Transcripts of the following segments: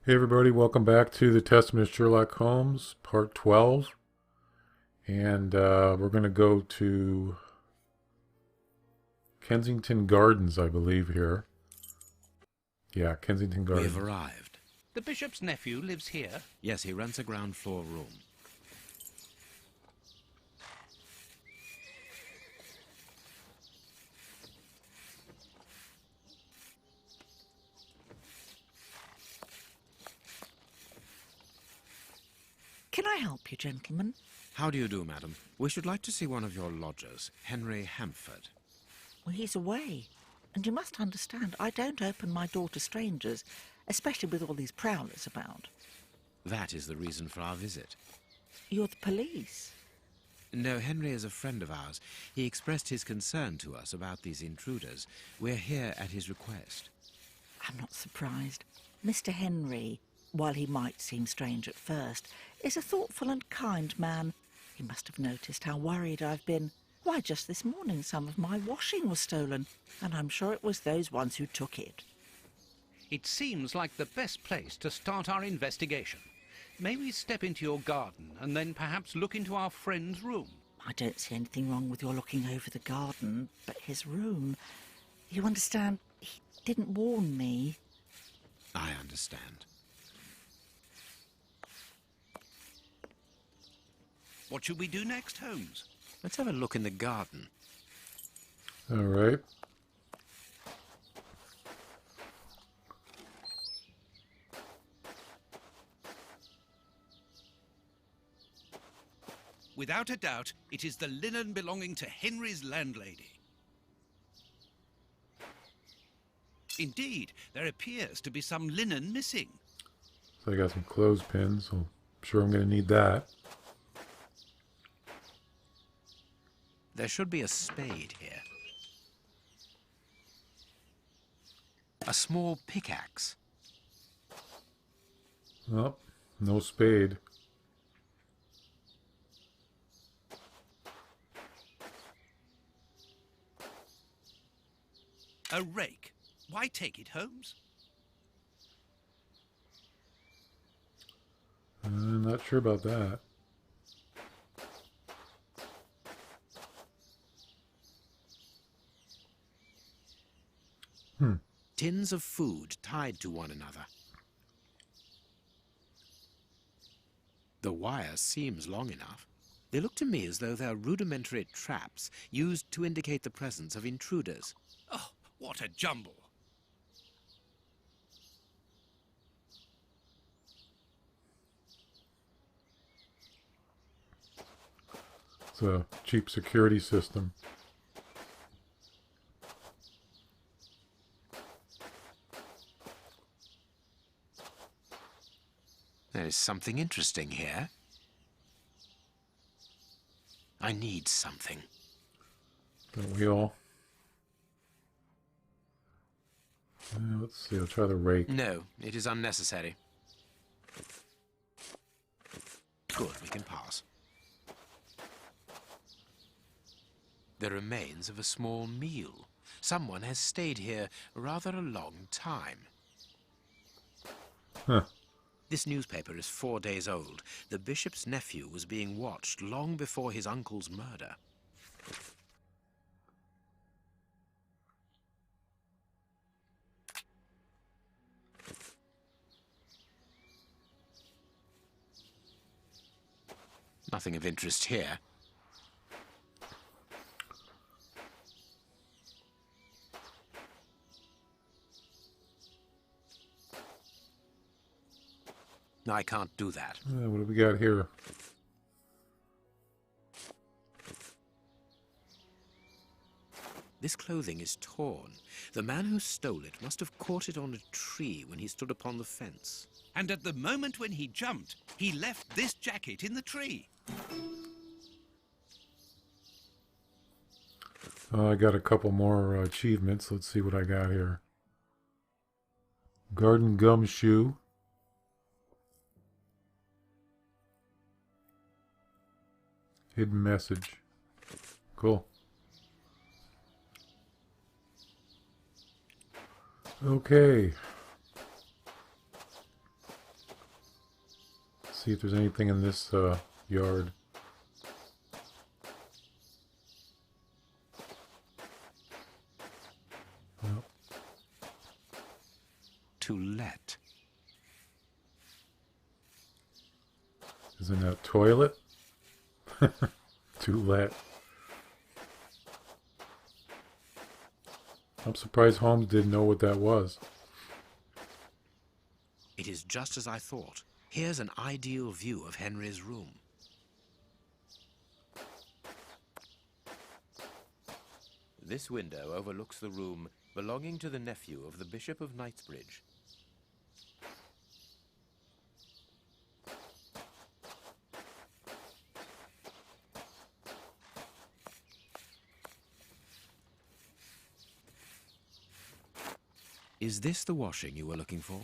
Hey everybody, welcome back to the Testament of Sherlock Holmes, part 12. And we're going to go to Kensington Gardens, I believe, here. Yeah, Kensington We have Gardens. arrived. The bishop's nephew lives here. Yes, he rents a ground floor room. Can I help you, gentlemen? How do you do, madam? We should like to see one of your lodgers, Henry Hampford. Well, he's away. And you must understand, I don't open my door to strangers, especially with all these prowlers about. That is the reason for our visit. You're the police. No, Henry is a friend of ours. He expressed his concern to us about these intruders. We're here at his request. I'm not surprised. Mr. Henry, while he might seem strange at first, is a thoughtful and kind man. He must have noticed how worried I've been. Why, just this morning some of my washing was stolen, and I'm sure it was those ones who took it. It seems like the best place to start our investigation. May we step into your garden and then perhaps look into our friend's room? I don't see anything wrong with your looking over the garden, but his room... You understand, he didn't warn me. I understand. What should we do next, Holmes? Let's have a look in the garden. All right. Without a doubt, it is the linen belonging to Henry's landlady. Indeed, there appears to be some linen missing. So I got some clothespins, so I'm sure I'm going to need that. There should be a spade here. A small pickaxe. Oh, no spade. A rake. Why take it, Holmes? I'm not sure about that. Tins of food tied to one another. The wire seems long enough. They look to me as though they're rudimentary traps used to indicate the presence of intruders. Oh, what a jumble. It's a cheap security system. There is something interesting here. I need something. Don't we all? Let's see, I'll try the rake. No, it is unnecessary. Good, we can pass. The remains of a small meal. Someone has stayed here rather a long time. Huh. This newspaper is 4 days old. The bishop's nephew was being watched long before his uncle's murder. Nothing of interest here. I can't do that. What do we got here? This clothing is torn. The man who stole it must have caught it on a tree when he stood upon the fence. And at the moment when he jumped, he left this jacket in the tree. I got a couple more achievements. Let's see what I got here. Garden gumshoe. Hidden message. Cool. Okay. See if there's anything in this yard. No. To let. Isn't that a toilet? To let. I'm surprised Holmes didn't know what that was. It is just as I thought. Here's an ideal view of Henry's room. This window overlooks the room belonging to the nephew of the Bishop of Knightsbridge. Is this the washing you were looking for?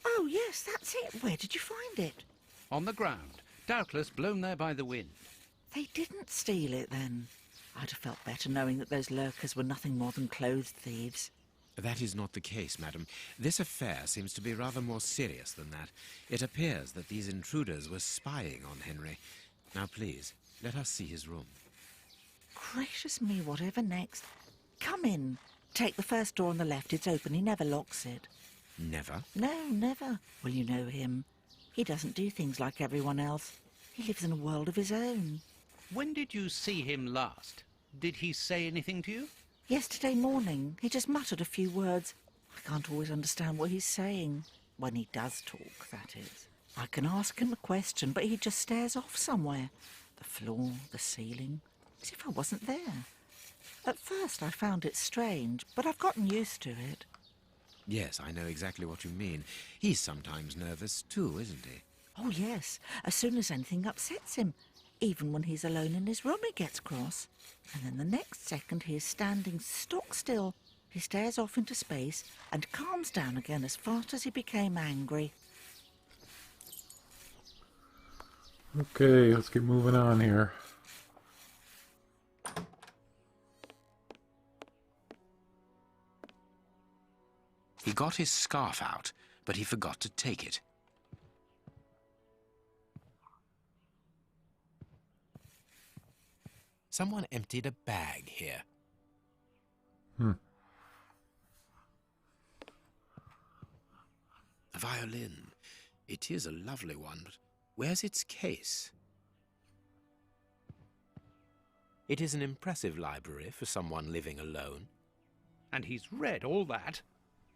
Oh, yes, that's it. Where did you find it? On the ground, doubtless blown there by the wind. They didn't steal it, then. I'd have felt better knowing that those lurkers were nothing more than clothes thieves. That is not the case, madam. This affair seems to be rather more serious than that. It appears that these intruders were spying on Henry. Now, please, let us see his room. Gracious me, whatever next? Come in. Take the first door on the left. It's open. He never locks it. Never? No, never. Well, you know him. He doesn't do things like everyone else. He lives in a world of his own. When did you see him last? Did he say anything to you? Yesterday morning, he just muttered a few words. I can't always understand what he's saying. When he does talk, that is. I can ask him a question, but he just stares off somewhere. The floor, the ceiling, as if I wasn't there. At first I found it strange, but I've gotten used to it. Yes, I know exactly what you mean. He's sometimes nervous too, isn't he? Oh, yes, as soon as anything upsets him. Even when he's alone in his room, he gets cross. And then the next second he is standing stock still. He stares off into space and calms down again as fast as he became angry. Okay, let's get moving on here. He got his scarf out, but he forgot to take it. Someone emptied a bag here. A violin. It is a lovely one, but where's its case? It is an impressive library for someone living alone. And he's read all that?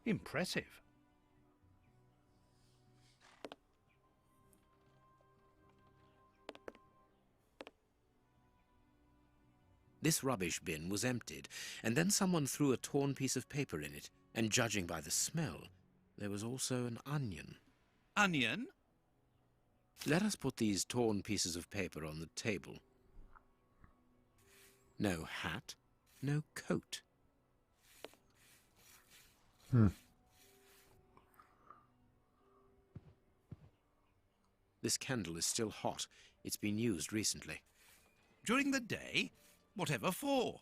Impressive. This rubbish bin was emptied, and then someone threw a torn piece of paper in it, and judging by the smell, there was also an onion. Onion? Let us put these torn pieces of paper on the table. No hat, no coat. This candle is still hot. It's been used recently. During the day? Whatever for?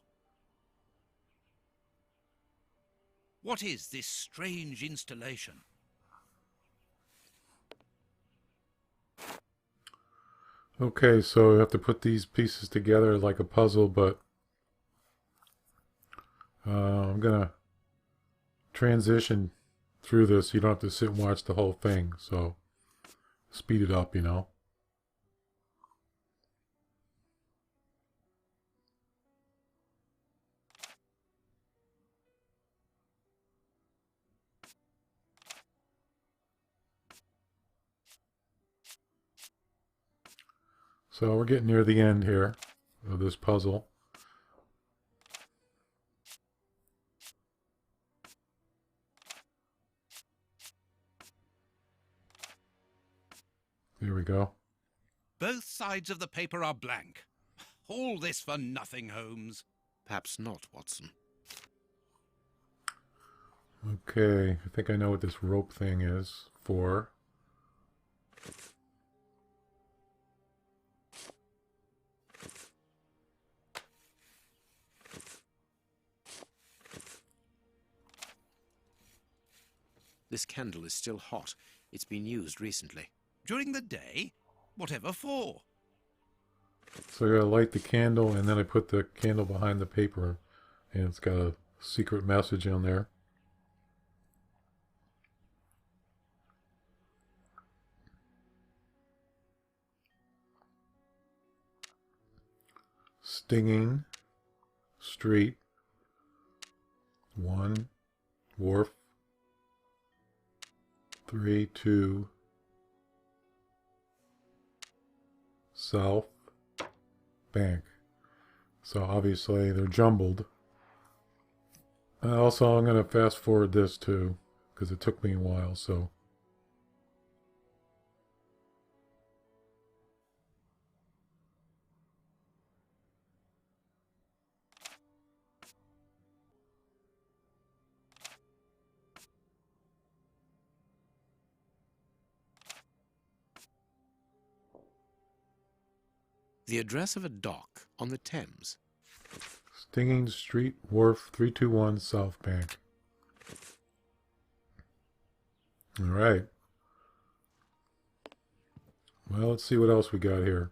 What is this strange installation? Okay, so you have to put these pieces together like a puzzle, but I'm gonna transition through this. You don't have to sit and watch the whole thing, so speed it up, you know. So we're getting near the end here of this puzzle. There we go. Both sides of the paper are blank. All this for nothing, Holmes. Perhaps not, Watson. Okay, I think I know what this rope thing is for. This candle is still hot. It's been used recently. During the day? Whatever for? So I gotta light the candle, and then I put the candle behind the paper, and it's got a secret message on there. Stinging Street 1 Wharf 32 South Bank. So obviously they're jumbled. Also, I'm going to fast forward this too, because it took me a while. So The address of a dock on the Thames. Stinging Street Wharf 321 South Bank. All right. Well, let's see what else we got here.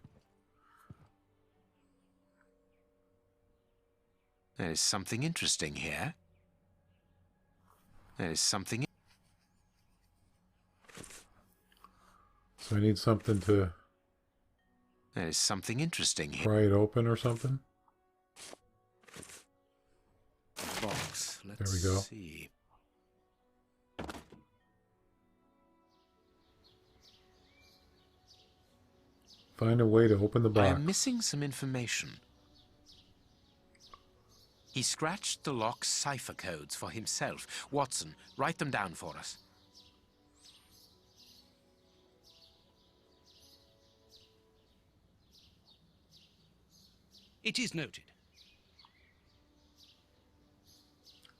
There is something interesting here. There is something... So I need something to There is something interesting here. pry it open or something. Box. Let's There we go. see. Find a way to open the I box. am missing some information. He scratched the lock's cipher codes for himself. Watson, write them down for us. It is noted.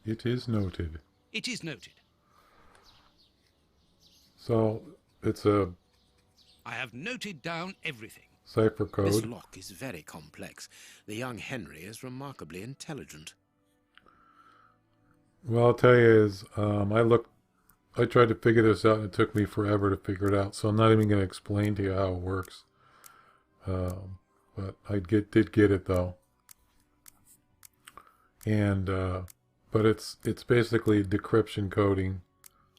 It is noted. It is noted. So it's a I have noted down everything. cipher This code. lock is very complex. The young Henry is remarkably intelligent. Well, I'll tell you is, I tried to figure this out and it took me forever to figure it out. So I'm not even going to explain to you how it works. But I did get it though. And, but it's basically decryption coding.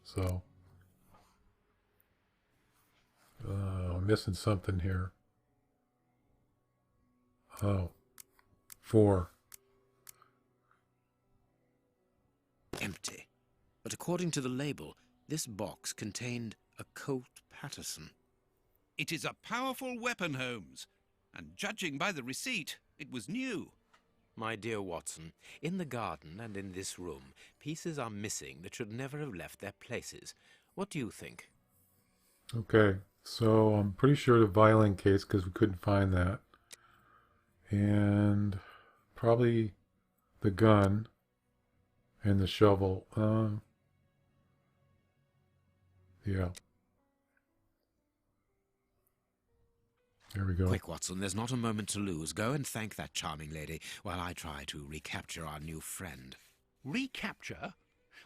So, I'm missing something here. Oh, 4. Empty. But according to the label, this box contained a Colt Patterson. It is a powerful weapon, Holmes. And judging by the receipt, it was new. My dear Watson, in the garden and in this room, pieces are missing that should never have left their places. What do you think? Okay, so I'm pretty sure the violin case because we couldn't find that. And probably the gun and the shovel. Yeah. There we go. Quick, Watson, there's not a moment to lose. Go and thank that charming lady while I try to recapture our new friend. Recapture?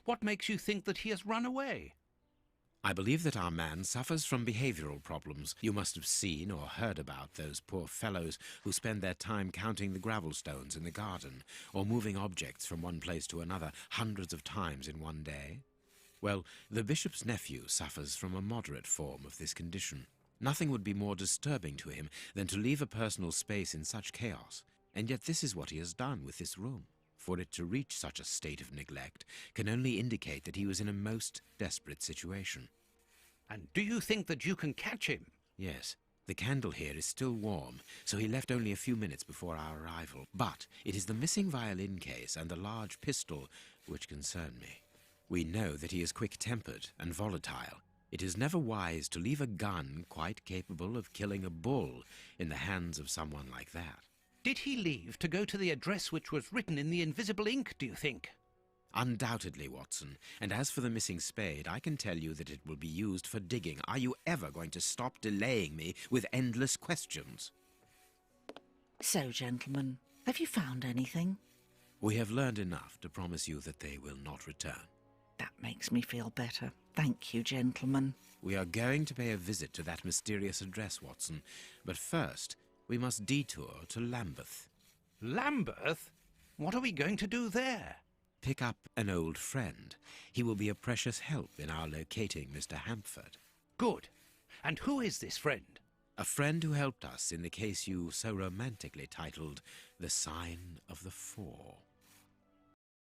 What makes you think that he has run away? I believe that our man suffers from behavioral problems. You must have seen or heard about those poor fellows who spend their time counting the gravel stones in the garden or moving objects from one place to another hundreds of times in one day. Well, the bishop's nephew suffers from a moderate form of this condition. Nothing would be more disturbing to him than to leave a personal space in such chaos, and yet this is what he has done with this room. For it to reach such a state of neglect can only indicate that he was in a most desperate situation. And do you think that you can catch him? Yes, the candle here is still warm, so he left only a few minutes before our arrival. But it is the missing violin case and the large pistol which concern me. We know that he is quick-tempered and volatile. It is never wise to leave a gun quite capable of killing a bull in the hands of someone like that. Did he leave to go to the address which was written in the invisible ink, do you think? Undoubtedly, Watson. And as for the missing spade, I can tell you that it will be used for digging. Are you ever going to stop delaying me with endless questions? So, gentlemen, have you found anything? We have learned enough to promise you that they will not return. That makes me feel better. Thank you, gentlemen. We are going to pay a visit to that mysterious address, Watson. But first, we must detour to Lambeth. Lambeth? What are we going to do there? Pick up an old friend. He will be a precious help in our locating Mr. Hampford. Good. And who is this friend? A friend who helped us in the case you so romantically titled The Sign of the Four.